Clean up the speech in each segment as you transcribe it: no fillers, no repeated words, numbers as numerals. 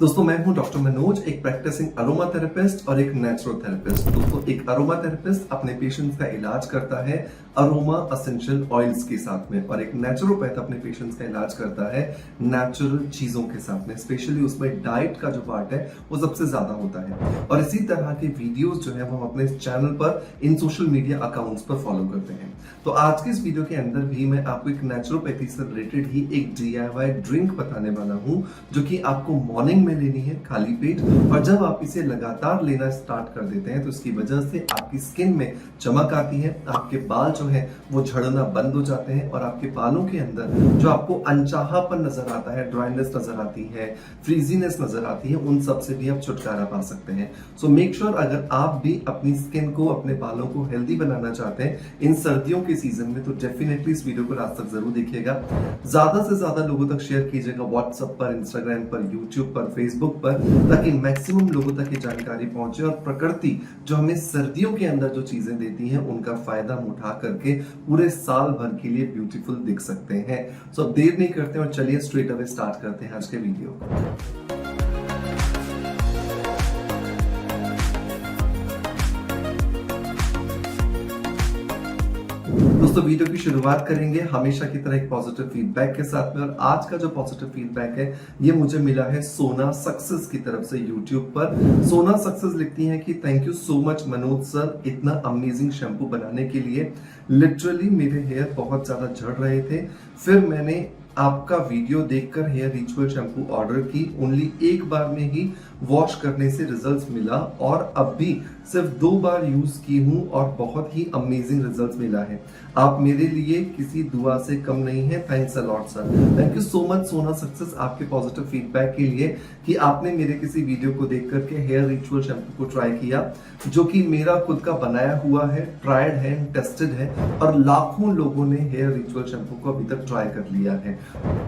दोस्तों मैं हूं डॉक्टर मनोज, एक प्रैक्टिसिंग अरोमा थेरेपिस्ट और एक नेचुरोथेरेपिस्ट। दोस्तों एक अरोमा थेरेपिस्ट अपने पेशेंट्स का इलाज करता है अरोमा एसेंशियल ऑयल्स के साथ में, और एक नेचुरोपैथ अपने पेशेंट्स का इलाज करता है नेचुरल चीजों के साथ में। स्पेशली उसमें डाइट का जो पार्ट है वो सबसे ज्यादा होता है, और इसी तरह के वीडियोस जो है वो हम अपने चैनल पर इन सोशल मीडिया अकाउंट्स पर फॉलो करते हैं। तो आज की इस वीडियो के अंदर भी मैं आपको एक नेचुरोपैथी से रिलेटेड ही एक DIY ड्रिंक बताने वाला हूं, जो कि आपको मॉर्निंग में लेनी है खाली पेट, और जब आप इसे लगातार लेना स्टार्ट कर देते हैं तो इसकी वजह से आपकी स्किन में चमक आती है, आपके बाल जो है वो झड़ना बंद हो जाते हैं, और आपके बालों के अंदर जो आपको अनचाहापन नजर आता है, ड्राइनेस नजर आती है, फ्रीजीनेस नजर आती है, उन सब से भी आप छुटकारा पा सकते हैं। सो मेक श्योर अगर आप भी अपनी स्किन को, अपने बालों को हेल्दी बनाना चाहते हैं इन सर्दियों के सीजन में, तो डेफिनेटली इस वीडियो को लास्ट तक जरूर देखिएगा। ज्यादा से ज्यादा लोगों तक शेयर कीजिएगा, व्हाट्सएप पर, इंस्टाग्राम पर, यूट्यूब पर, फेसबुक पर, ताकि मैक्सिमम लोगों तक ये जानकारी पहुंचे और प्रकृति जो हमें सर्दियों के अंदर जो चीजें देती हैं उनका फायदा हम उठा करके पूरे साल भर के लिए ब्यूटीफुल दिख सकते हैं। सो अब देर नहीं करते और चलिए स्ट्रेट अवे स्टार्ट करते हैं आज के वीडियो को। दोस्तों वीडियो की शुरुआत करेंगे हमेशा की तरह एक पॉजिटिव फीडबैक के साथ में, और आज का जो पॉजिटिव फीडबैक है ये मुझे मिला है सोना सक्सेस की तरफ से यूट्यूब पर। सोना सक्सेस लिखती हैं कि thank you so much Manoj sir, इतना अमेजिंग शैम्पू बनाने के लिए। लिटरली मेरे हेयर बहुत ज्यादा झड़ रहे थे, फिर मैंने आपका वीडियो देखकर हेयर रिचुअल शैम्पू ऑर्डर की। ओनली एक बार में ही वॉश करने से रिजल्ट्स मिला, और अब भी सिर्फ 2 बार यूज की हूं और बहुत ही अमेजिंग रिजल्ट्स मिला है। आप मेरे लिए किसी दुआ से कम नहीं है। Thanks a lot sir. Thank you so much सोना सक्सेस आपके पॉजिटिव फीडबैक के लिए, कि आपने मेरे किसी वीडियो को देख करके हेयर रिचुअल शैम्पू को ट्राई किया, जो कि मेरा खुद का बनाया हुआ है, ट्राइड है, टेस्टेड है, और लाखों लोगों ने हेयर रिचुअल शैम्पू को अभी तक ट्राई कर लिया है।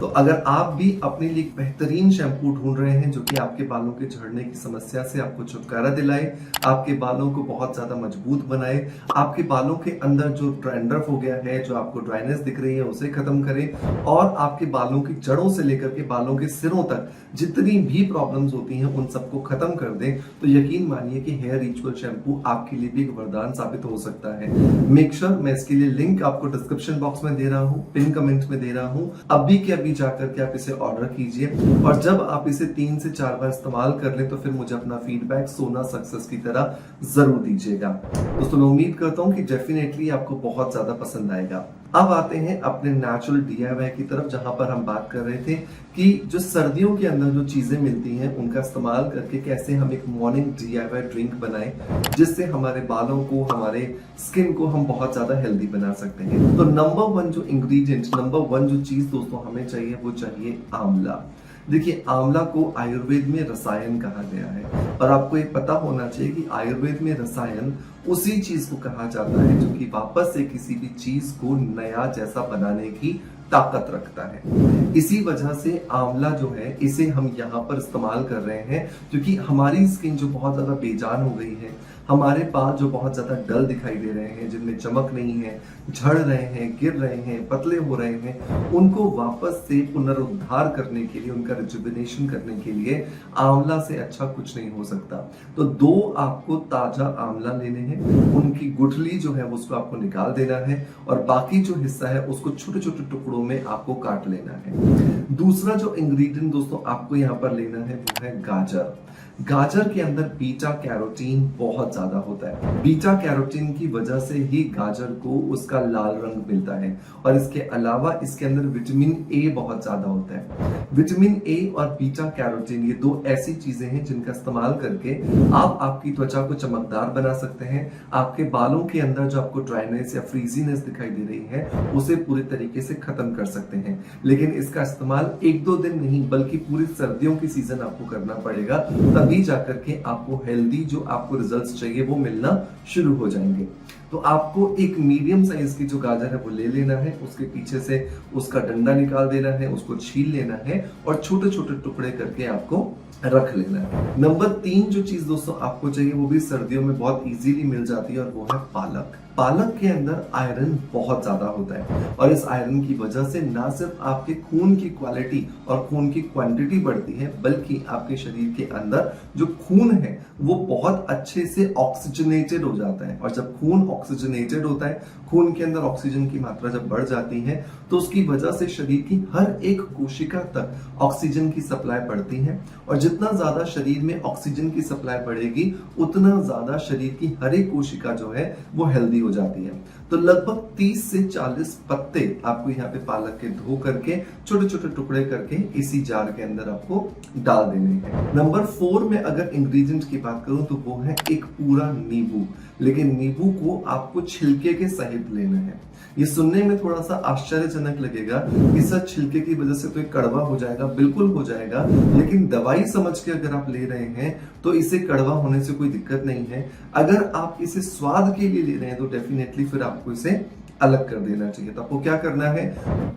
तो अगर आप भी अपने लिए एक बेहतरीन शैम्पू ढूंढ रहे हैं जो कि आपके बालों के झड़ने की समस्या से आपको छुटकारा दिलाए, आपके बालों को बहुत ज्यादा मजबूत बनाए, आपके बालों के अंदर जो डैंड्रफ हो गया है, जो आपको ड्राइनेस दिख रही है उसे खत्म करे, और आपके बालों की जड़ों से लेकर के बालों के सिरों तक जितनी भी प्रॉब्लम्स होती हैं उन सबको खत्म कर दे, तो यकीन मानिए कि हेयर रिचुअल शैम्पू आपके लिए भी एक वरदान साबित हो सकता है। मेक श्योर मैं इसके लिए लिंक आपको डिस्क्रिप्शन बॉक्स में दे रहा हूं, पिन कमेंट में दे रहा हूं। अभी के अभी जाकर के आप इसे ऑर्डर कीजिए, और जब आप इसे 3 से 4 बार इस्तेमाल कर ले तो फिर मुझे अपना फीडबैक सोना सक्सेस की तरह जरूर दीजिएगा। दोस्तों मैं उम्मीद करता हूं कि डेफिनेटली आपको बहुत ज्यादा पसंद आएगा। अब आते हैं अपने नेचुरल DIY की तरफ, जहां पर हम बात कर रहे थे कि जो सर्दियों के अंदर जो चीजें मिलती हैं उनका इस्तेमाल करके कैसे हम एक मॉर्निंग DIY ड्रिंक बनाएं, जिससे हमारे बालों को, हमारे स्किन को हम बहुत ज्यादा हेल्दी बना सकते हैं। तो नंबर 1 जो इंग्रेडिएंट, नंबर 1 जो चीज दोस्तों हमें चाहिए वो चाहिए आंवला। देखिए आंवला को आयुर्वेद में रसायन कहा गया है, और आपको ये पता होना चाहिए कि आयुर्वेद में रसायन उसी चीज को कहा जाता है जो कि वापस से किसी भी चीज को नया जैसा बनाने की ताकत रखता है। इसी वजह से आंवला जो है इसे हम यहाँ पर इस्तेमाल कर रहे हैं, क्योंकि हमारी स्किन जो बहुत ज्यादा बेजान हो गई है, हमारे बाल जो बहुत ज्यादा डल दिखाई दे रहे हैं, जिनमें चमक नहीं है, झड़ रहे हैं, गिर रहे हैं, पतले हो रहे हैं, उनको वापस से पुनरुद्धार करने के लिए, उनका रिजुविनेशन करने के लिए आंवला से अच्छा कुछ नहीं हो सकता। तो 2 आपको ताजा आंवला लेने हैं, उनकी गुठली जो है उसको आपको निकाल देना है, और बाकी जो हिस्सा है उसको छोटे छोटे टुकड़ों में आपको काट लेना है। दूसरा जो इंग्रेडिएंट दोस्तों आपको यहाँ पर लेना है वो है गाजर। गाजर के अंदर बीटा कैरोटीन बहुत ज्यादा होता है। बीटा कैरोटीन की वजह से ही गाजर को उसका लाल रंग मिलता है, और इसके अलावा इसके अंदर विटामिन ए बहुत ज्यादा होता है। विटामिन ए और बीटा कैरोटीन ये 2 ऐसी चीजें हैं जिनका इस्तेमाल करके आप आपकी त्वचा को चमकदार बना सकते हैं। आपके बालों के अंदर जो आपको ड्राइनेस या फ्रीजीनेस दिखाई दे रही है उसे पूरे तरीके से खत्म कर सकते हैं। लेकिन इसका इस्तेमाल 1-2 दिन नहीं बल्कि पूरी सर्दियों की सीजन आपको करना पड़ेगा, तभी जाकर के आपको हेल्दी जो आपको रिजल्ट्स चाहिए वो मिलना शुरू हो जाएंगे। तो आपको एक मीडियम साइज की जो गाजर है वो ले लेना है, उसके पीछे से उसका डंडा निकाल देना है, उसको छील लेना है, और छोटे छोटे टुकड़े करके आपको रख लेना है। नंबर 3 जो चीज दोस्तों आपको चाहिए वो भी सर्दियों में बहुत इजीली मिल जाती है, और वो है पालक। पालक के अंदर आयरन बहुत ज्यादा होता है और इस आयरन की वजह से ना सिर्फ आपके खून की क्वालिटी और खून की क्वांटिटी बढ़ती है, बल्कि आपके शरीर के अंदर जो खून है वो बहुत अच्छे से ऑक्सीजनेटेड हो जाता है। और जब खून ऑक्सीजनेटेड होता है, खून के अंदर ऑक्सीजन की मात्रा जब बढ़ जाती है, तो उसकी वजह से शरीर की हर एक कोशिका तक ऑक्सीजन की सप्लाई बढ़ती है। और जितना ज्यादा शरीर में ऑक्सीजन की सप्लाई बढ़ेगी, उतना ज्यादा शरीर की हर एक कोशिका जो है वो हेल्दी हो जाती है। तो लगभग 30 से 40 पत्ते आपको यहाँ पे पालक के धो करके छोटे छोटे टुकड़े करके इसी जार के अंदर आपको डाल देने हैं। नंबर 4 में अगर इंग्रेडिएंट की बात करूं तो वो है एक पूरा नींबू। लेकिन नींबू को आपको छिलके के सहित लेना है। ये सुनने में थोड़ा सा आश्चर्यजनक लगेगा कि सर छिलके की वजह से तो ये कड़वा हो जाएगा। बिल्कुल हो जाएगा, लेकिन दवाई समझ के अगर आप ले रहे हैं तो इसे कड़वा होने से कोई दिक्कत नहीं है। अगर आप इसे स्वाद के लिए ले रहे हैं तो डेफिनेटली फिर आपको इसे अलग कर देना चाहिए। तो आपको क्या करना है,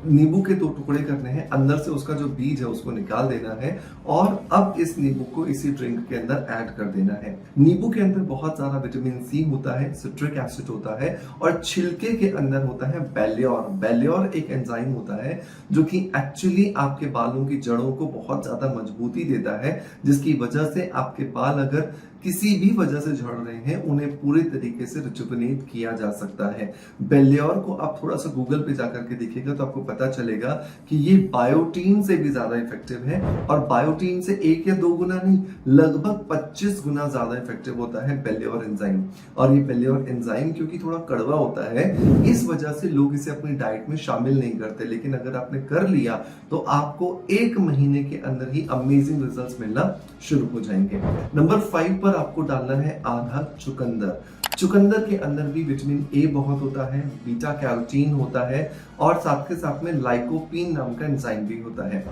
नींबू के 2 टुकड़े करने हैं, अंदर से उसका जो बीज है उसको निकाल देना है और अब इस नींबू को इसी ड्रिंक के अंदर ऐड कर देना है। नींबू के अंदर बहुत सारा विटामिन सी होता है, सिट्रिक एसिड होता है और छिलके के अंदर होता है बेल्योर। बेल्योर एक एंजाइम होता है जो कि एक्चुअली आपके बालों की जड़ों को बहुत ज्यादा मजबूती देता है, जिसकी वजह से आपके बाल अगर किसी भी वजह से झड़ रहे हैं, उन्हें पूरे तरीके से रिजुविनेट किया जा सकता है। बेल्योर को आप थोड़ा सा गूगल पे जाकर के देखिएगा तो आपको पता चलेगा कि ये बायोटीन से भी ज्यादा इफेक्टिव है और बायोटीन से 1 या 2 गुना नहीं, लगभग 25 गुना ज्यादा इफेक्टिव होता है बेल्योर एंजाइम। और ये बेल्योर एंजाइम क्योंकि थोड़ा कड़वा होता है, इस वजह से लोग इसे अपनी डाइट में शामिल नहीं करते। लेकिन अगर आपने कर लिया तो आपको 1 महीने के अंदर ही अमेजिंग रिजल्ट्स मिलना शुरू हो जाएंगे। नंबर 5 पर आपको डालना है आधा चुकंदर। चुकंदर के अंदर भी विटामिन ए बहुत होता है, बीटा कैरोटीन होता है और साथ के साथ में लाइकोपीन नाम का एंजाइम भी होता है।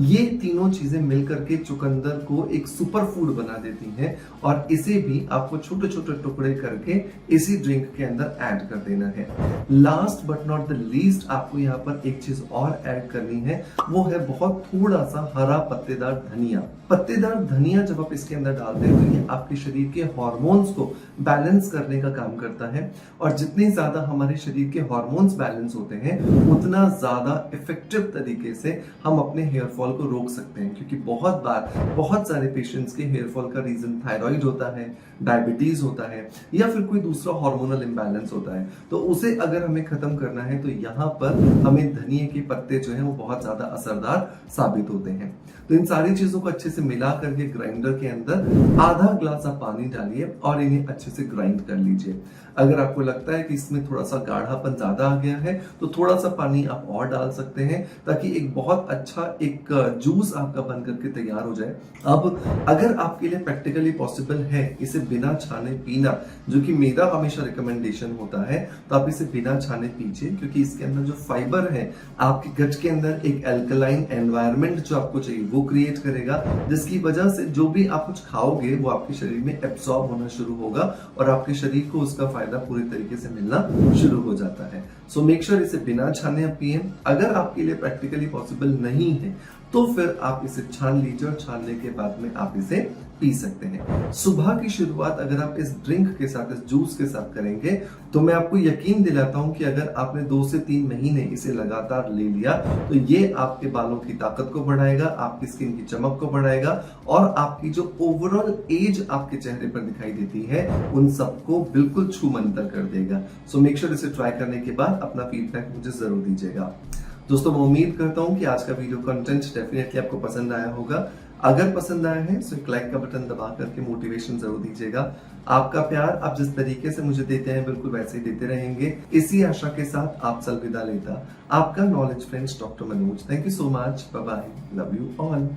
ये तीनों चीजें मिलकर के चुकंदर को एक सुपर फूड बना देती हैं और इसे भी आपको छोटे छोटे टुकड़े करके इसी ड्रिंक के अंदर ऐड कर देना है। Last but not the least आपको यहाँ पर एक चीज और ऐड करनी है, वो है बहुत थोड़ा सा हरा पत्तेदार धनिया। पत्तेदार धनिया जब आप इसके अंदर डालते हैं तो ये आपके शरीर के हार्मोन्स को बैलेंस करने का काम करता है और जितने ज्यादा हमारे शरीर के हार्मोन्स बैलेंस होते हैं, उतना ज्यादा इफेक्टिव तरीके से हम अपने हेयर फॉल को रोक सकते हैं। क्योंकि बहुत बार बहुत सारे पेशेंट्स के हेयर फॉल का रीजन थायराइड होता है, डायबिटीज होता है या फिर कोई दूसरा हार्मोनल इम्बैलेंस होता है। तो उसे अगर हमें खत्म करना है तो यहाँ पर हमें धनिए के पत्ते जो है वो बहुत ज्यादा असरदार साबित होते हैं। तो इन सारी चीजों को अच्छे से मिला करके ग्राइंडर के अंदर आधा ग्लास आप पानी डालिए और इन्हें अच्छे से ग्राइंड कर लीजिए। अगर आपको लगता है कि इसमें थोड़ा सा गाढ़ापन ज्यादा आ गया है तो थोड़ा सा पानी आप और डाल सकते हैं ताकि एक बहुत अच्छा एक जूस आपका बन करके तैयार हो जाए। अब अगर आपके लिए प्रैक्टिकली पॉसिबल है इसे बिना छाने पीना, जो कि मेरा हमेशा रिकमेंडेशन होता है, तो आप इसे बिना छाने पीजिए क्योंकि इसके अंदर जो फाइबर है आपके गट के अंदर एक एल्कलाइन एनवायरनमेंट जो आपको चाहिए वो क्रिएट करेगा, जिसकी वजह से जो भी आप कुछ खाओगे वो आपके शरीर में एब्सॉर्ब होना शुरू होगा और आपके शरीर को उसका फायदा पूरी तरीके से मिलना शुरू हो जाता है। सो मेक श्योर इसे बिना छाने आप पिए। अगर आपके लिए प्रैक्टिकली पॉसिबल नहीं है तो फिर आप इसे छान लीजिए और छानने के बाद में आप इसे पी सकते हैं। सुबह की शुरुआत अगर आप इस ड्रिंक के साथ, इस जूस के साथ करेंगे तो मैं आपको यकीन दिलाता हूं कि अगर आपने 2 से 3 महीने इसे लगातार ले लिया तो ये आपके बालों की ताकत को बढ़ाएगा, आपकी स्किन की चमक को बढ़ाएगा और आपकी जो ओवरऑल एज आपके चेहरे पर दिखाई देती है उन सबको बिल्कुल छूमंतर कर देगा। सो मेक श्योर इसे ट्राई करने के बाद अपना फीडबैक मुझे जरूर दीजिएगा। दोस्तों मैं उम्मीद करता हूं कि आज का वीडियो कंटेंट डेफिनेटली आपको पसंद आया होगा। अगर पसंद आया है तो एक लाइक का बटन दबा करके मोटिवेशन जरूर दीजिएगा। आपका प्यार आप जिस तरीके से मुझे देते हैं बिल्कुल वैसे ही देते रहेंगे, इसी आशा के साथ आपसे अलविदा लेता आपका knowledge friends doctor Manoj. Thank you so much, bye bye, love you all.